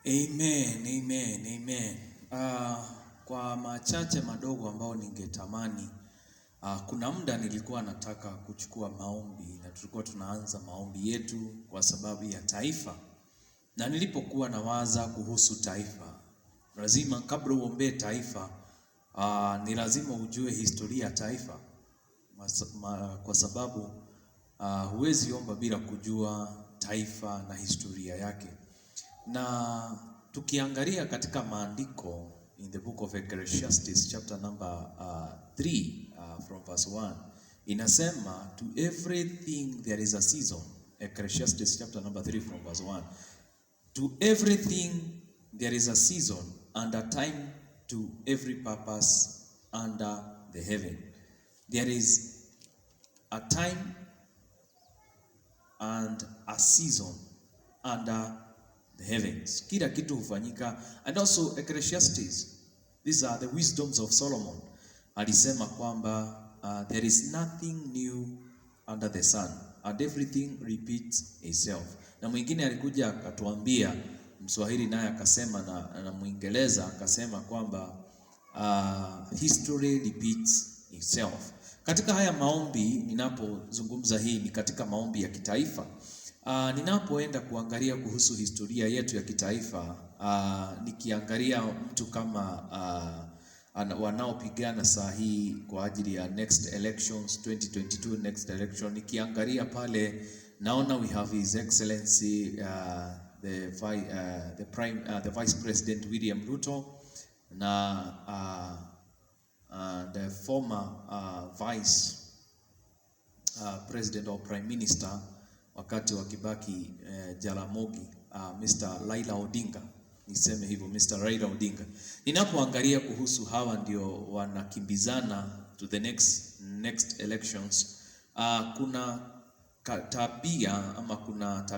Amen, amen, amen. Kwa machache madogo ambao ningetamani, kuna muda nilikuwa nataka kuchukua maombi na tulikuwa tunaanza maombi yetu kwa sababu ya taifa. Na nilipokuwa nawaza kuhusu taifa, lazima kabla uombee taifa, ni lazima ujue historia ya taifa. Kwa sababu huwezi omba bila kujua taifa na historia yake. Na tukiangalia katika maandiko in the book of Ecclesiastes chapter number 3 from verse 1, inasema to everything there is a season. Ecclesiastes chapter number 3 from verse 1, to everything there is a season and a time to every purpose under the heaven. There is a time and a season under the heavens. Kila kitu hufanyika. And also Ecclesiastes, these are the wisdoms of Solomon. Alisema kwamba there is nothing new under the sun and everything repeats itself. Na mwingine alikuja akatuambia, Mswahili naye akasema na Mwingereza akasema kwamba history repeats itself. Katika haya maombi ninapozungumza, hii ni katika maombi ya kitaifa. Ninapoenda kuangalia kuhusu historia yetu ya kitaifa, nikiangalia mtu kama wanaopigana saa hii kwa ajili ya next elections 2022 next election, nikiangalia pale naona we have His Excellency the Vice President William RUTO na the former Vice President or Prime Minister wakati wa Kibaki Jaramogi, Mr. RAILA Odinga, niseme hivyo, Mr. RAILA Odinga. Ninapoangalia kuhusu hawa ndio wanakimbizana to the next elections, kuna tabia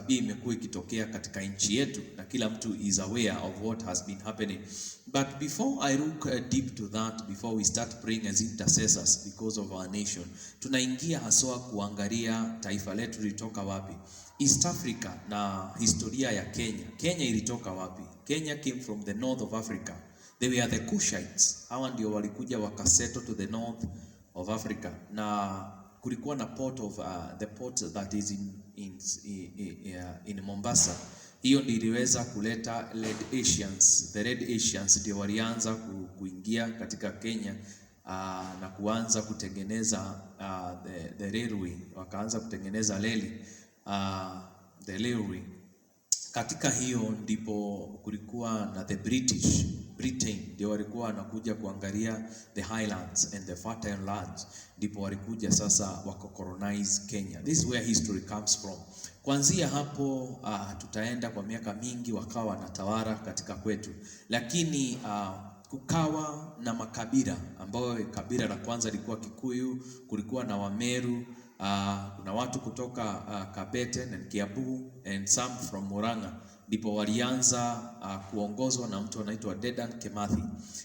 imekuwa ikitokea katika nchi yetu na kila mtu is aware of what has been happening. But before I look deep to that, before we start praying as intercessors because of our nation, tunaingia haswa kuangalia taifa letu lilitoka wapi. East Africa na historia ya Kenya. Kenya ilitoka wapi? Kenya came from the north of Africa. They were the Cushites. Hawa ndio walikuja wakasettle to the north of Africa. Na kulikuwa na the port that is in Mombasa. Hiyo ndio iliweza kuleta Red Asians. The Red Asians ndio walianza kuingia katika Kenya na kuanza kutengeneza the railway, wakaanza kutengeneza reli, the railway. Katika hiyo ndipo kulikuwa na the Britain ndio walikuwa wanakuja kuangalia the highlands and the fertile lands, ndipo walikuja sasa wakakolonize Kenya. This is where history comes from. Kuanzia hapo tutaenda kwa miaka mingi wakawa wanatawala katika kwetu, lakini kukawa na makabila ambayo kabila la kwanza lilikuwa Kikuyu, kulikuwa na Wameru, kuna watu kutoka Kabete na Kiambu and some from Murang'a, ndipo walianza kuongozwa na mtu anaitwa Dedan Kimathi.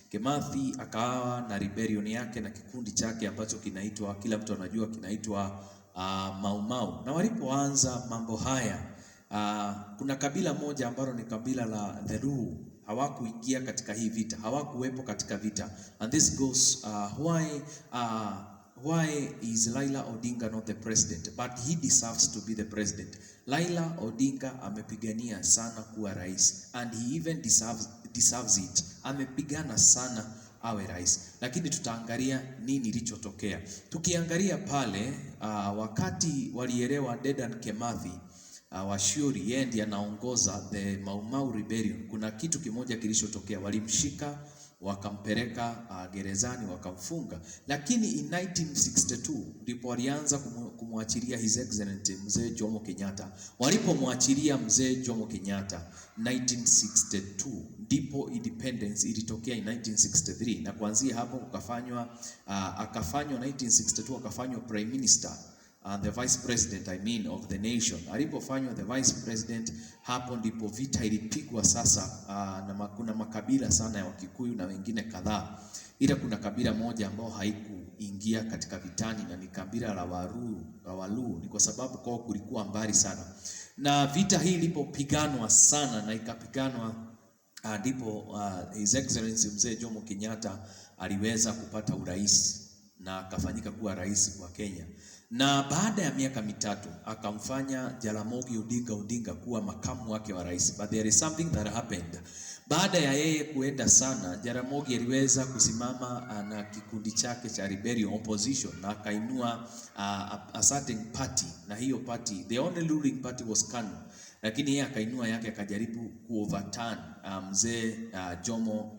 Kimathi akawa na rebellion yake na kikundi chake ambacho kinaitwa, kila mtu anajua kinaitwa Mau Mau. Na walipoanza mambo haya, kuna kabila moja ambalo ni kabila la the Luo hawakuingia katika hii vita, hawakuwepo katika vita. And this goes why is Raila Odinga not the president? But he deserves to be the president. Raila Odinga amepigania sana kuwa rais, and he even deserves it. Amepigana sana awe rais. Lakini tutaangalia nini kilichotokea. Tukiangalia pale wakati walielewa Dedan Kimathi Washuri, yeye ndiye anaongoza the Mau Mau rebellion, kuna kitu kimoja kilichotokea. Walimshika wakampeleka gerezani wakamfunga, lakini in 1962 ndipo walianza kumwachilia His Excellency Mzee Jomo Kenyatta. Walipomwachilia Mzee Jomo Kenyatta 1962 ndipo independence ilitokea in 1963, na kuanzia hapo akafanywa 1962 akafanywa prime minister and the vice president of the nation. Alipofanywa the vice president, hapo ndipo vita ilipigwa sasa, na kuna makabila sana ya Wakikuyu na wengine kadhaa, ila kuna kabila moja ambao haikuingia katika vitani na ni kabila la Waluo. Ni kwa sababu kwao kulikuwa mbali sana, na vita hii ilipopiganwa sana na ikapiganwa ndipo His Excellency Mzee Jomo Kenyatta aliweza kupata urais na akafanyika kuwa rais wa Kenya. Na baada ya miaka mitatu akamfanya Jaramogi Odinga kuwa makamu wake wa rais. But there is something that happened. Baada ya yeye kuenda sana, Jaramogi aliweza kusimama na kikundi chake cha rebellion opposition na akainua a certain party, na hiyo party, the only ruling party was KANU, lakini yeye akainua yake akajaribu kuoverturn mzee Jomo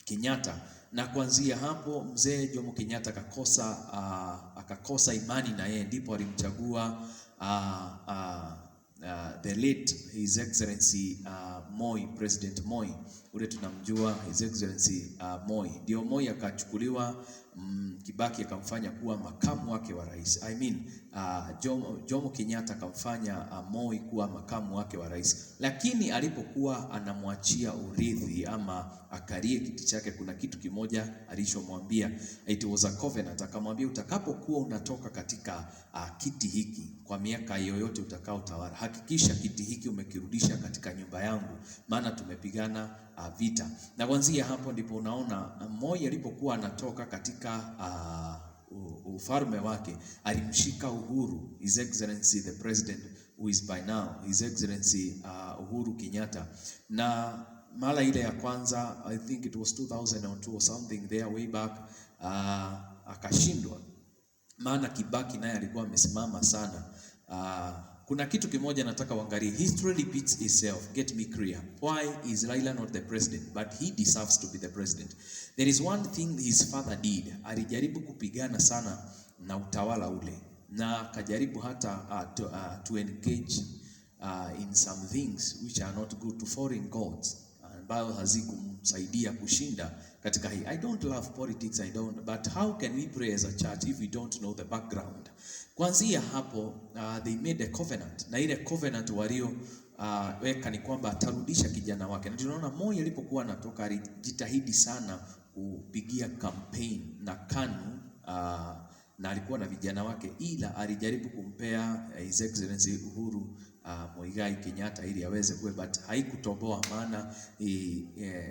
Kenyatta, na kuanzia hapo mzee Jomo Kenyatta akakosa imani na yeye, ndipo alimchagua the late His Excellency Moi, President Moi, ule tunamjua His Excellency Moi. Ndio Moi akachukuliwa, Kibaki akamfanya kuwa makamu wake wa rais. Jomo Kenyatta akamfanya Moi kuwa makamu wake wa rais. Lakini alipokuwa anamwachia urithi ama akarie kiti chake, kuna kitu kimoja alichomwambia. It was a covenant. Akamwambia, utakapokuwa unatoka katika kiti hiki kwa miaka yoyote utakao tawala, hakikisha kiti hiki umekirudisha katika nyumba yangu, maana tumepigana vita. Na kuanzia hapo ndipo unaona Moi alipokuwa anatoka katika ufalme wake, alimshika Uhuru, His Excellency the President who is by now His Excellency Uhuru Kenyatta. Na mara ile ya kwanza, I think it was 2002 or something there way back, akashindwa, maana Kibaki naye alikuwa amesimama sana. Kuna kitu kimoja nataka uangalie. History repeats itself. Get me clear. Why is Raila not the president? But he deserves to be the president. There is one thing his father did. Alijaribu kupigana sana na utawala ule, na akajaribu hata to engage in some things which are not good to foreign gods, ambayo hazikumsaidia kushinda katika hii. I don't love politics, but how can we pray as a church if we don't know the background? Kwanzia hapo they made a covenant, na ile covenant walio weka ni kwamba atarudisha kijana wake. Na tunaona Moi alipokuwa anatoka alijitahidi sana kupigia campaign na KANU, na alikuwa na vijana wake, ila alijaribu kumpea His Excellency Uhuru Muigai Kenyatta ili aweze kuwe, but haikutoboa, maana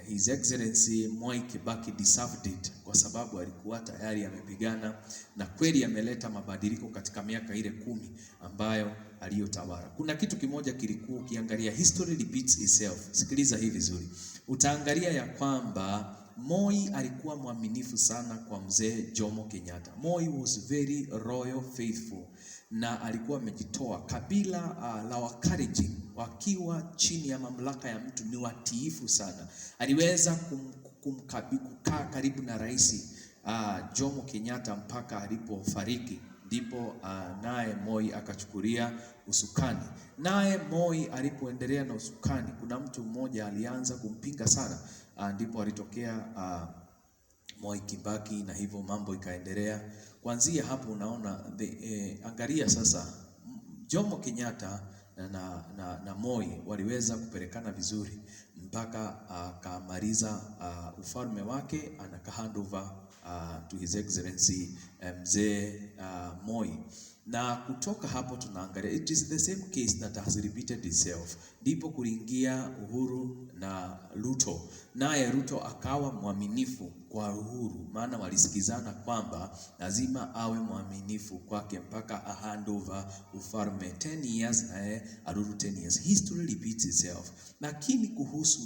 His Excellency Moi Kibaki deserved it, kwa sababu alikuwa tayari amepigana na kweli ameleta mabadiliko katika miaka ile 10 ambayo aliyotawala. Kuna kitu kimoja kilikuwa, ukiangalia history repeats itself. Sikiliza hii vizuri, utaangalia ya kwamba Moi alikuwa mwaminifu sana kwa mzee Jomo Kenyatta. Moi was very royal faithful, na alikuwa amejitoa. Kabila la Wakalenjin wakiwa chini ya mamlaka ya mtu ni watiifu sana. Aliweza kukaa karibu na rais Jomo Kenyatta mpaka alipofariki, ndipo naye Moi akachukulia usukani. Naye Moi alipoendelea na usukani, kuna mtu mmoja alianza kumpinga sana, ndipo alitokea Moi Kibaki, na hivyo mambo ikaendelea. Kuanzia hapo unaona angalia sasa, Jomo Kenyatta na Moi waliweza kupelekana vizuri mpaka akamaliza ufalme wake, hand over to His Excellency mzee Moi. Na kutoka hapo tunaangalia it is the same case that has repeated itself. Ndipo kuingia Uhuru na RUTO, naye RUTO akawa mwaminifu kwa Uhuru, maana walisikizana kwamba lazima awe mwaminifu kwake mpaka hand over ufalme 10 years, naye arudi 10 years. History repeats itself. Lakini kuhusu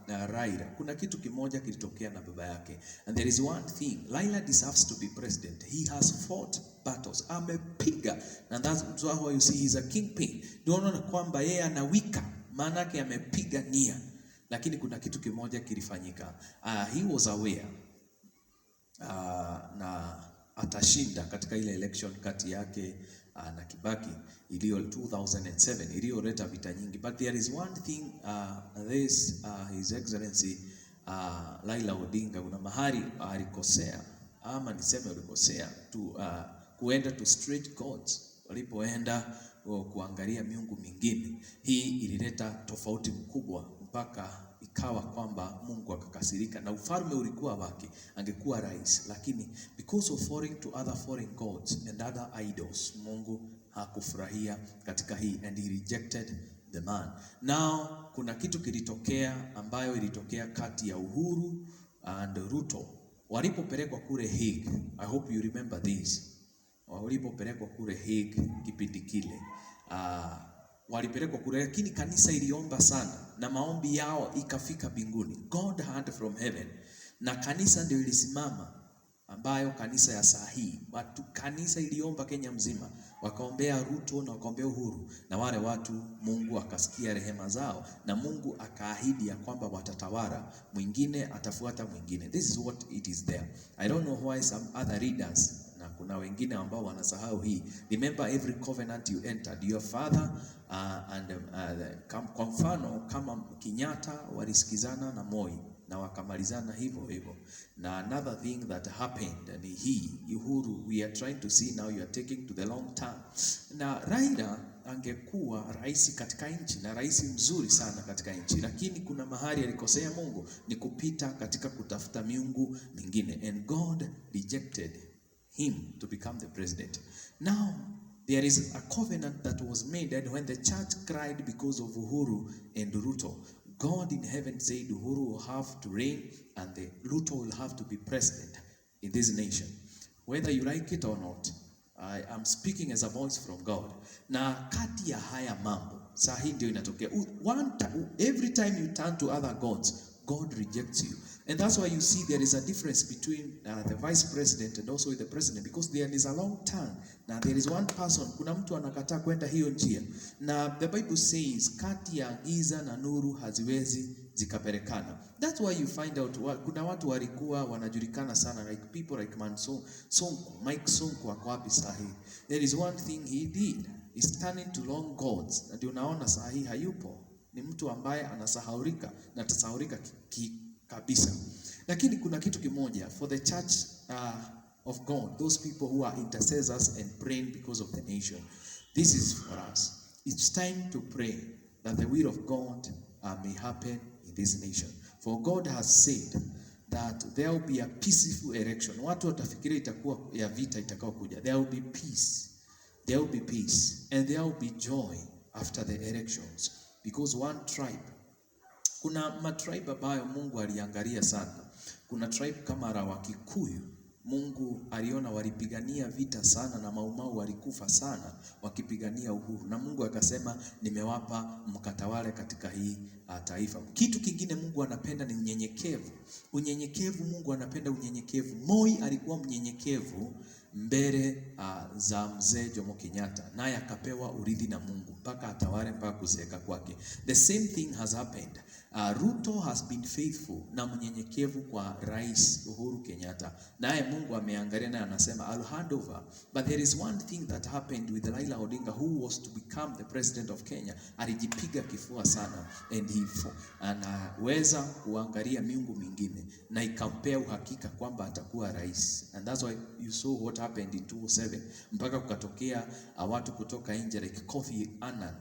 Raila, kuna kitu kimoja kilitokea na baba yake, and there is one thing, Raila deserves to be president. He has fought battles, amepiga, and that's why you see he's a kingpin. Unaona kwamba yeye anawika, maana yake amepiga nia. Lakini kuna kitu kimoja kilifanyika. He was aware na atashinda katika ile election kati yake na Kibaki iliyo 2007 iliyoleta vita nyingi. But there is one thing, His Excellency Raila Odinga, kuna mahali alikosea, ama niseme alikosea kuenda to straight gods. Walipoenda kuangalia miungu mingine, hii ilileta tofauti mkubwa mpaka ikawa kwamba Mungu akakasirika, na ufalme ulikuwa wake, angekuwa rais, lakini because of falling to other foreign gods and other idols, Mungu hakufurahia katika hii, and he rejected the man. Now kuna kitu kilitokea ambayo ilitokea kati ya Uhuru and Ruto walipopelekwa kule Hague. I hope you remember this. Walipopelekwa kule Hague kipindi kile, walipelekwa kule, lakini kanisa iliomba sana na maombi yao ikafika mbinguni. God heard from heaven, na kanisa ndio ilisimama, ambayo kanisa ya saa hii. Watu kanisa iliomba Kenya mzima, wakaombea Ruto na wakaombea Uhuru, na wale watu Mungu akasikia rehema zao, na Mungu akaahidi ya kwamba watatawala, mwingine atafuata mwingine. This is what it is there. I don't know why some other readers, na kuna wengine ambao wanasahau hii. Remember every covenant you entered, your father kwa mfano kama Kenyatta walisikizana na Moi na wakamalizana hivyo hivyo. Na another thing that happened ni hii Uhuru, we are trying to see now, you are taking to the long term. Na Raila angekuwa rais katika nchi, na rais mzuri sana katika nchi, lakini kuna mahali alikosea Mungu, ni kupita katika kutafuta miungu mingine, and God rejected him to become the president. Now there is a covenant that was made, and when the church cried because of Uhuru and Ruto, God in heaven said Uhuru will have to reign and the Ruto will have to be president in this nation. Whether you like it or not, I am speaking as a voice from God. Na kati ya haya mambo, saa hii ndio inatokea. Every time you turn to other gods, God rejects you. And that's why you see there is a difference between the vice president and also the president, because there is a long term. Now there is one person, kuna mtu anakataa kwenda hiyo njia. Na the Bible says kati ya giza na nuru haziwezi zikaperekana. That's why you find out kuna watu walikuwa wanajulikana sana, like people like Mike Sonko wako wapi sahi. There is one thing he did, is turning to long gods. Na ndio unaona sahi hayupo. Ni mtu ambaye anasahaurika na tasahaurika kabisa. Lakini kuna kitu kimoja, for the church of God, those people who are intercessors and praying because of the nation, this is for us. It's time to pray that the will of God may happen in this nation. For God has said that there will be a peaceful election. Watu watafikiria itakuwa ya vita itakao kuja. There will be peace. There will be peace. And there will be joy after the elections. Because one tribe, kuna matribe ambayo Mungu aliangalia sana. Kuna tribe kama la Wakikuyu, Mungu aliona walipigania vita sana na Maumau walikufa sana wakipigania uhuru. Na Mungu akasema nimewapa mkatawale katika hii taifa. Kitu kingine Mungu anapenda ni unyenyekevu. Unyenyekevu, Mungu anapenda unyenyekevu. Moi alikuwa mnyenyekevu mbele za mzee Jomo Kenyatta, naye akapewa urithi na Mungu mpaka atawale mpaka kuzeeka kwake. The same thing has happened. Ruto has been faithful na mnyenyekevu kwa Rais Uhuru Kenyatta, naye Mungu ameangalia na anasema I'll hand over. But there is one thing that happened with Raila Odinga, who was to become the president of Kenya. Alijipiga kifua sana and he anaweza kuangalia miungu mingine na ikampea uhakika kwamba atakuwa rais. And that's why you saw what happened in 2007, mpaka kukatokea watu kutoka nje like Kofi Annan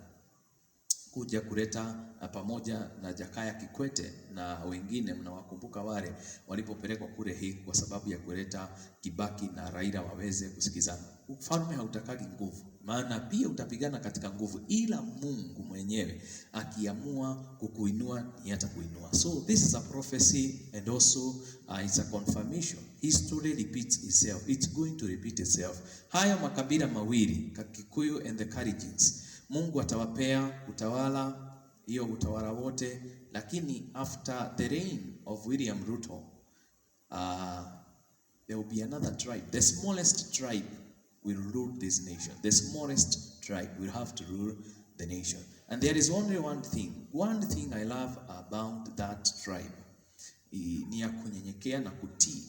kuja kuleta pamoja na Jakaya Kikwete na wengine, mnawakumbuka wale walipopelekwa kule hii kwa sababu ya kuleta Kibaki na Raila waweze kusikizana. Ufalme hautakagi nguvu, maana pia utapigana katika nguvu, ila Mungu mwenyewe akiamua kukuinua ni atakuinua. So this is a prophecy and also it's a confirmation. History repeats itself. It's going to repeat itself. Haya makabila mawili, Kikuyu and the Kalenjins, Mungu atawapea utawala, hiyo utawala wote, lakini after the reign of William Ruto, there will be another tribe. The smallest tribe will rule this nation. The smallest tribe will have to rule the nation. And there is only one thing I love about that tribe. Ni ya kunyenyekea na kutii